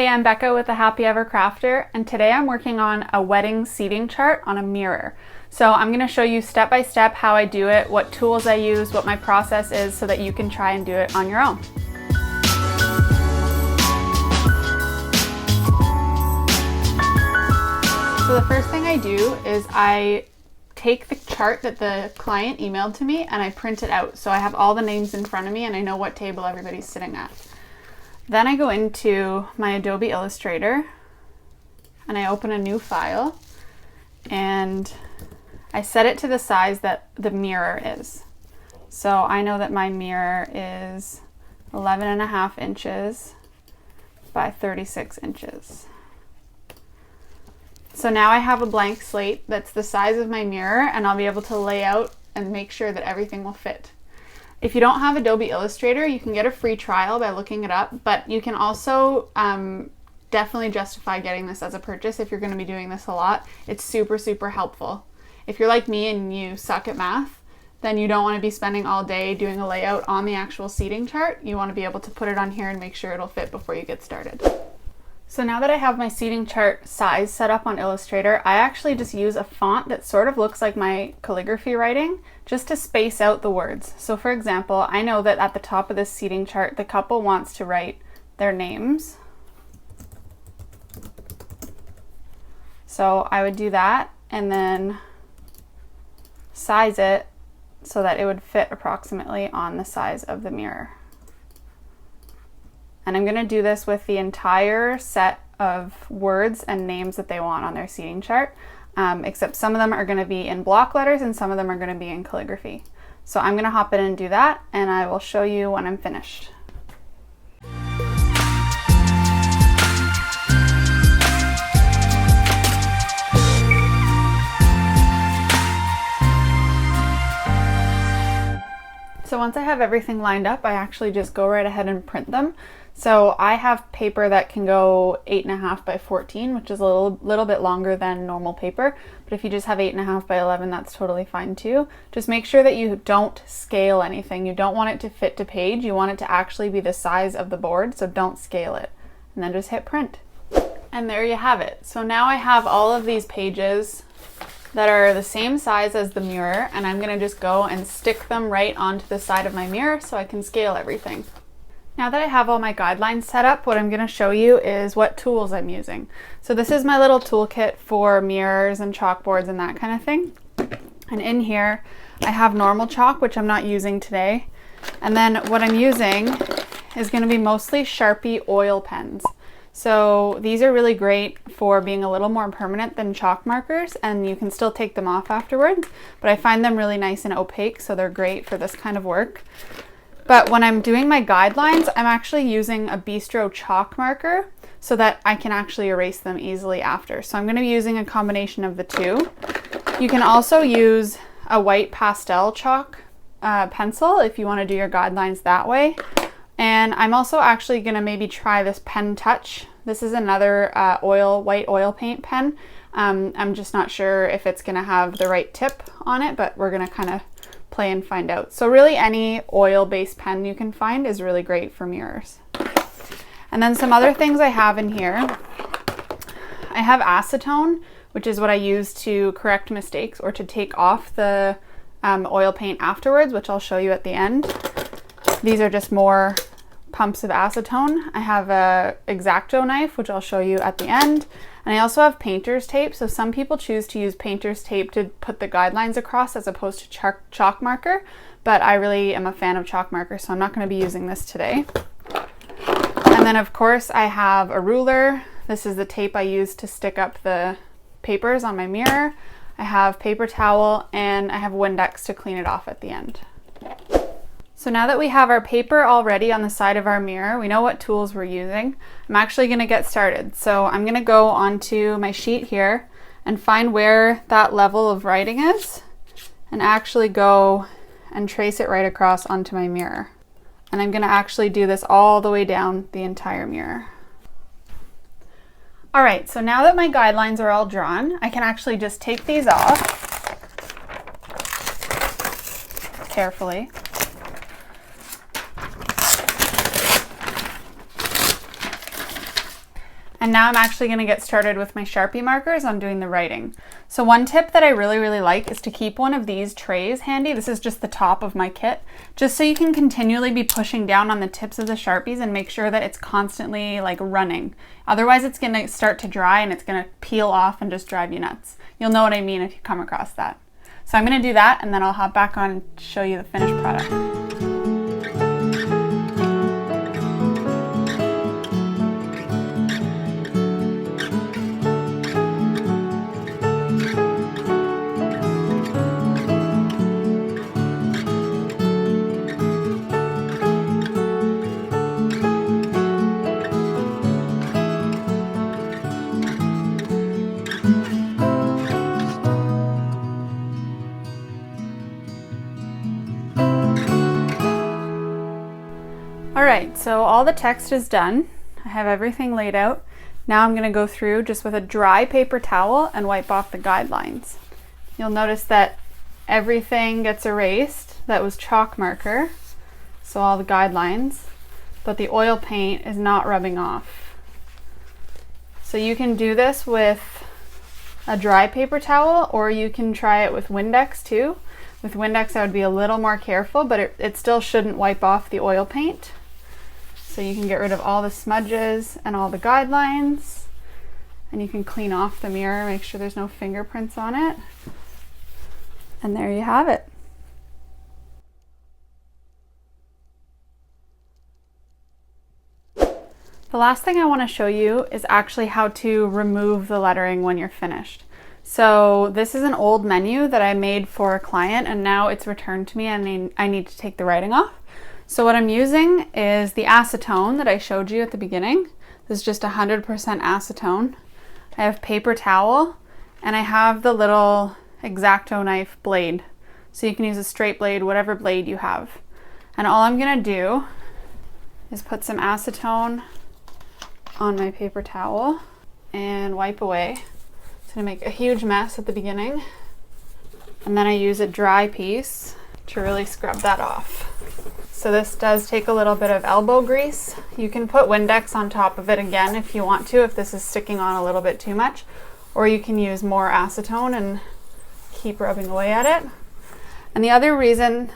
Hey, I'm Becca with the Happy Ever Crafter, and today I'm working on a wedding seating chart on a mirror. So I'm going to show you step by step how I do it, what tools I use, what my process is, so that you can try and do it on your own. So the first thing I do is I take the chart that the client emailed to me and I print it out. So I have all the names in front of me and I know what table everybody's sitting at. Then I go into my Adobe Illustrator and I open a new file and I set it to the size that the mirror is. So I know that my mirror is 11.5 inches by 36 inches. So now I have a blank slate that's the size of my mirror and I'll be able to lay out and make sure that everything will fit. If you don't have Adobe Illustrator, you can get a free trial by looking it up, but you can also definitely justify getting this as a purchase if you're going to be doing this a lot. It's super, super helpful. If you're like me and you suck at math, then you don't want to be spending all day doing a layout on the actual seating chart. You want to be able to put it on here and make sure it'll fit before you get started. So now that I have my seating chart size set up on Illustrator, I actually just use a font that sort of looks like my calligraphy writing just to space out the words. So for example, I know that at the top of this seating chart, the couple wants to write their names. So I would do that and then size it so that it would fit approximately on the size of the mirror. And I'm going to do this with the entire set of words and names that they want on their seating chart, except some of them are going to be in block letters and some of them are going to be in calligraphy. So I'm going to hop in and do that, and I will show you when I'm finished. So once I have everything lined up, I actually just go right ahead and print them. So I have paper that can go 8.5 by 14, which is a little bit longer than normal paper. But if you just have 8.5 by 11, that's totally fine too. Just make sure that you don't scale anything. You don't want it to fit to page. You want it to actually be the size of the board, so don't scale it. And then just hit print. And there you have it. So now I have all of these pages that are the same size as the mirror, and I'm gonna just go and stick them right onto the side of my mirror so I can scale everything. Now that I have all my guidelines set up, what I'm gonna show you is what tools I'm using. So this is my little toolkit for mirrors and chalkboards and that kind of thing. And in here, I have normal chalk, which I'm not using today. And then what I'm using is gonna be mostly Sharpie oil pens. So these are really great for being a little more permanent than chalk markers, and you can still take them off afterwards, but I find them really nice and opaque, so they're great for this kind of work. But when I'm doing my guidelines, I'm actually using a Bistro chalk marker so that I can actually erase them easily after. So I'm going to be using a combination of the two. You can also use a white pastel chalk pencil if you want to do your guidelines that way. And I'm also actually going to maybe try this Pen Touch. This is another white oil paint pen. I'm just not sure if it's going to have the right tip on it, but we're going to kind of play and find out. So really any oil-based pen you can find is really great for mirrors. And then some other things I have in here. I have acetone, which is what I use to correct mistakes or to take off the oil paint afterwards, which I'll show you at the end. These are just more pumps of acetone. I have a X-Acto knife, which I'll show you at the end. And I also have painter's tape. So some people choose to use painter's tape to put the guidelines across as opposed to chalk marker, but I really am a fan of chalk marker, so I'm not going to be using this today. And then of course I have a ruler. This is the tape I use to stick up the papers on my mirror. I have paper towel and I have Windex to clean it off at the end. So now that we have our paper all ready on the side of our mirror, we know what tools we're using. I'm actually going to get started. So I'm going to go onto my sheet here and find where that level of writing is and actually go and trace it right across onto my mirror. And I'm going to actually do this all the way down the entire mirror. All right, so now that my guidelines are all drawn, I can actually just take these off carefully. And now I'm actually going to get started with my Sharpie markers on doing the writing. So one tip that I really like is to keep one of these trays handy. This is just the top of my kit, just so you can continually be pushing down on the tips of the Sharpies and make sure that it's constantly like running. Otherwise it's going to start to dry and it's going to peel off and just drive you nuts. You'll know what I mean if you come across that. So I'm going to do that and then I'll hop back on and show you the finished product. Alright, so all the text is done. I have everything laid out. Now I'm going to go through just with a dry paper towel and wipe off the guidelines. You'll notice that everything gets erased. That was chalk marker, so all the guidelines, but the oil paint is not rubbing off. So you can do this with a dry paper towel, or you can try it with Windex too. With Windex I would be a little more careful, but it still shouldn't wipe off the oil paint. So you can get rid of all the smudges and all the guidelines, and you can clean off the mirror, make sure there's no fingerprints on it. And there you have it. The last thing I want to show you is actually how to remove the lettering when you're finished. So this is an old menu that I made for a client and now it's returned to me and I need to take the writing off. So what I'm using is the acetone that I showed you at the beginning. This is just 100% acetone. I have paper towel and I have the little X-Acto knife blade. So you can use a straight blade, whatever blade you have. And all I'm gonna do is put some acetone on my paper towel and wipe away. It's gonna make a huge mess at the beginning. And then I use a dry piece to really scrub that off. So this does take a little bit of elbow grease. You can put Windex on top of it again if you want to, if this is sticking on a little bit too much, or you can use more acetone and keep rubbing away at it. And the reason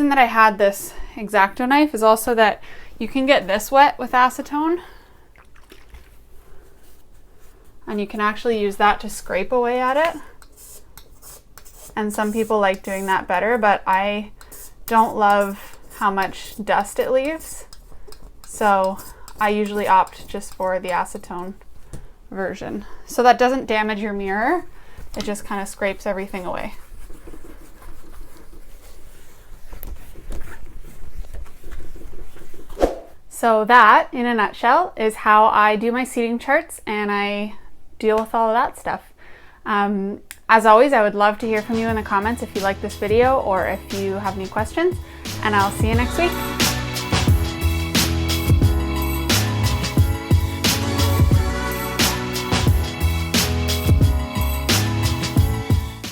that I had this X-Acto knife is also that you can get this wet with acetone, and you can actually use that to scrape away at it. And some people like doing that better, but I don't love how much dust it leaves. So I usually opt just for the acetone version. So that doesn't damage your mirror. It just kind of scrapes everything away. So that, in a nutshell, is how I do my seating charts and I deal with all of that stuff. As always, I would love to hear from you in the comments if you like this video or if you have any questions, and I'll see you next week.